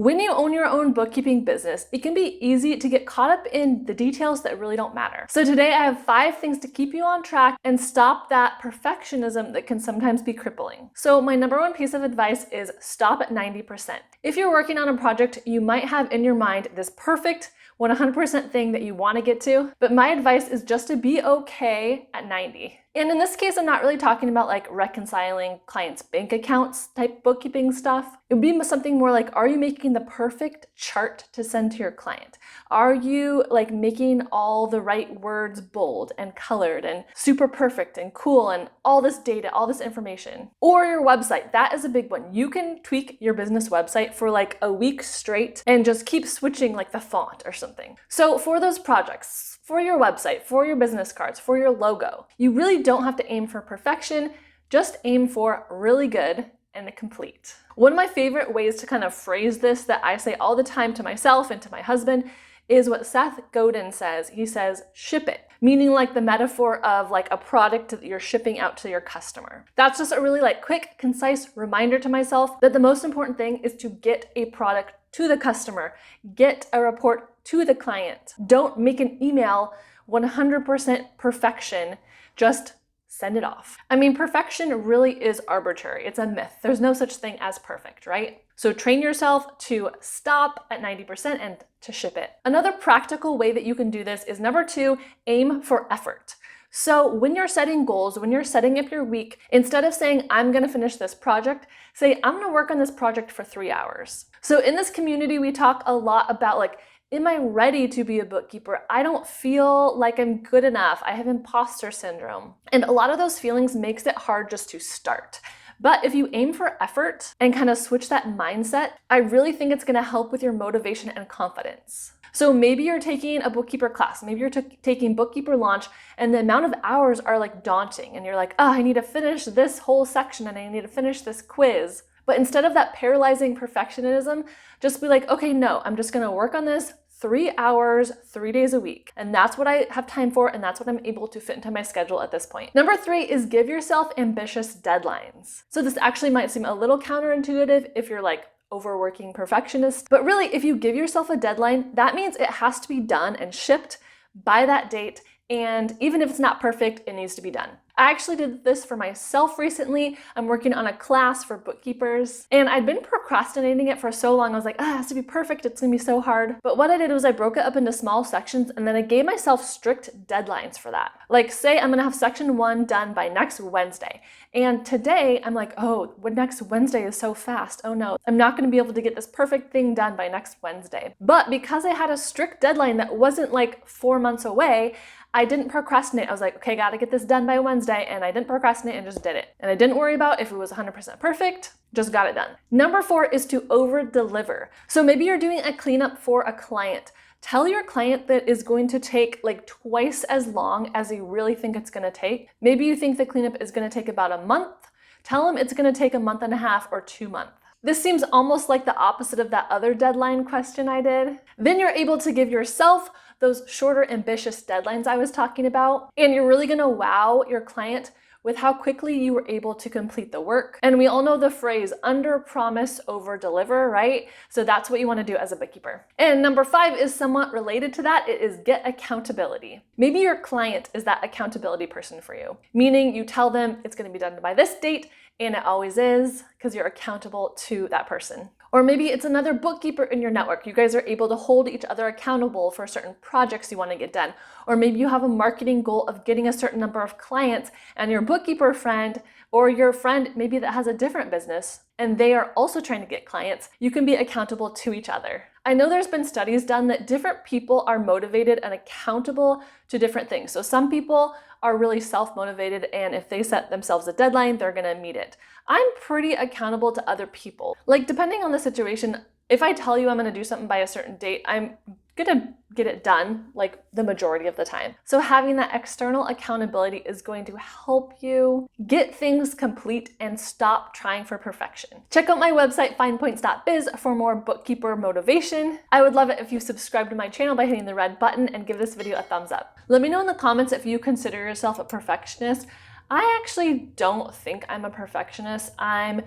When you own your own bookkeeping business, it can be easy to get caught up in the details that really don't matter. So today I have 5 things to keep you on track and stop that perfectionism that can sometimes be crippling. So my number 1 piece of advice is stop at 90%. If you're working on a project, you might have in your mind this perfect 100% thing that you want to get to, but my advice is just to be okay at 90. And in this case, I'm not really talking about like reconciling clients' bank accounts type bookkeeping stuff. It would be something more like, are you making the perfect chart to send to your client? Are you like making all the right words bold and colored and super perfect and cool and all this data, all this information? Or your website, that is a big one. You can tweak your business website for like a week straight and just keep switching like the font or something. So for those projects, for your website, for your business cards, for your logo, you really don't have to aim for perfection, just aim for really good and complete. One of my favorite ways to kind of phrase this that I say all the time to myself and to my husband is what Seth Godin says. He says, ship it, meaning like the metaphor of like a product that you're shipping out to your customer. That's just a really like quick, concise reminder to myself that the most important thing is to get a product to the customer, get a report to the client. Don't make an email 100% perfection, just send it off. I mean, perfection really is arbitrary. It's a myth. There's no such thing as perfect, right? So train yourself to stop at 90% and to ship it. Another practical way that you can do this is number 2, aim for effort. So when you're setting goals, when you're setting up your week, instead of saying, I'm gonna finish this project, say, I'm gonna work on this project for 3 hours. So in this community, we talk a lot about like, am I ready to be a bookkeeper? I don't feel like I'm good enough. I have impostor syndrome. And a lot of those feelings makes it hard just to start. But if you aim for effort and kind of switch that mindset, I really think it's gonna help with your motivation and confidence. So maybe you're taking a bookkeeper class, maybe you're taking bookkeeper launch, and the amount of hours are like daunting, and you're like, oh, I need to finish this whole section and I need to finish this quiz. But instead of that paralyzing perfectionism, just be like, okay, no, I'm just gonna work on this 3 hours, 3 days a week. And that's what I have time for, and that's what I'm able to fit into my schedule at this point. Number 3 is give yourself ambitious deadlines. So this actually might seem a little counterintuitive if you're like overworking perfectionist, but really if you give yourself a deadline, that means it has to be done and shipped by that date. And even if it's not perfect, it needs to be done. I actually did this for myself recently. I'm working on a class for bookkeepers, and I'd been procrastinating it for so long. I was like, it has to be perfect. It's gonna be so hard. But what I did was I broke it up into small sections, and then I gave myself strict deadlines for that. Like say I'm gonna have section 1 done by next Wednesday. And today I'm like, oh, next Wednesday is so fast. Oh no, I'm not gonna be able to get this perfect thing done by next Wednesday. But because I had a strict deadline that wasn't like 4 months away, I didn't procrastinate. I was like, okay, gotta get this done by Wednesday, and I didn't procrastinate and just did it. And I didn't worry about if it was 100% perfect, just got it done. Number 4 is to over-deliver. So maybe you're doing a cleanup for a client. Tell your client that is going to take like twice as long as you really think it's gonna take. Maybe you think the cleanup is gonna take about a month. Tell them it's gonna take a month and a half or 2 months. This seems almost like the opposite of that other deadline question I did. Then you're able to give yourself those shorter, ambitious deadlines I was talking about, and you're really gonna wow your client with how quickly you were able to complete the work. And we all know the phrase, under promise, over deliver, right? So that's what you wanna do as a bookkeeper. And number 5 is somewhat related to that. It is get accountability. Maybe your client is that accountability person for you, meaning you tell them it's gonna be done by this date, and it always is, because you're accountable to that person. Or maybe it's another bookkeeper in your network. You guys are able to hold each other accountable for certain projects you want to get done. Or maybe you have a marketing goal of getting a certain number of clients, and your bookkeeper friend or your friend maybe that has a different business and they are also trying to get clients, you can be accountable to each other. I know there's been studies done that different people are motivated and accountable to different things. So some people are really self-motivated, and if they set themselves a deadline, they're gonna meet it. I'm pretty accountable to other people. Like depending on the situation, if I tell you I'm gonna do something by a certain date, I'm gonna get it done like the majority of the time. So having that external accountability is going to help you get things complete and stop trying for perfection. Check out my website, FinePoints.biz, for more bookkeeper motivation. I would love it if you subscribe to my channel by hitting the red button and give this video a thumbs up. Let me know in the comments if you consider yourself a perfectionist. I actually don't think I'm a perfectionist. I'm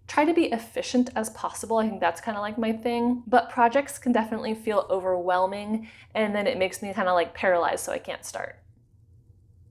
try to be efficient as possible. I think that's kind of like my thing, but projects can definitely feel overwhelming, and then it makes me kind of like paralyzed, so I can't start.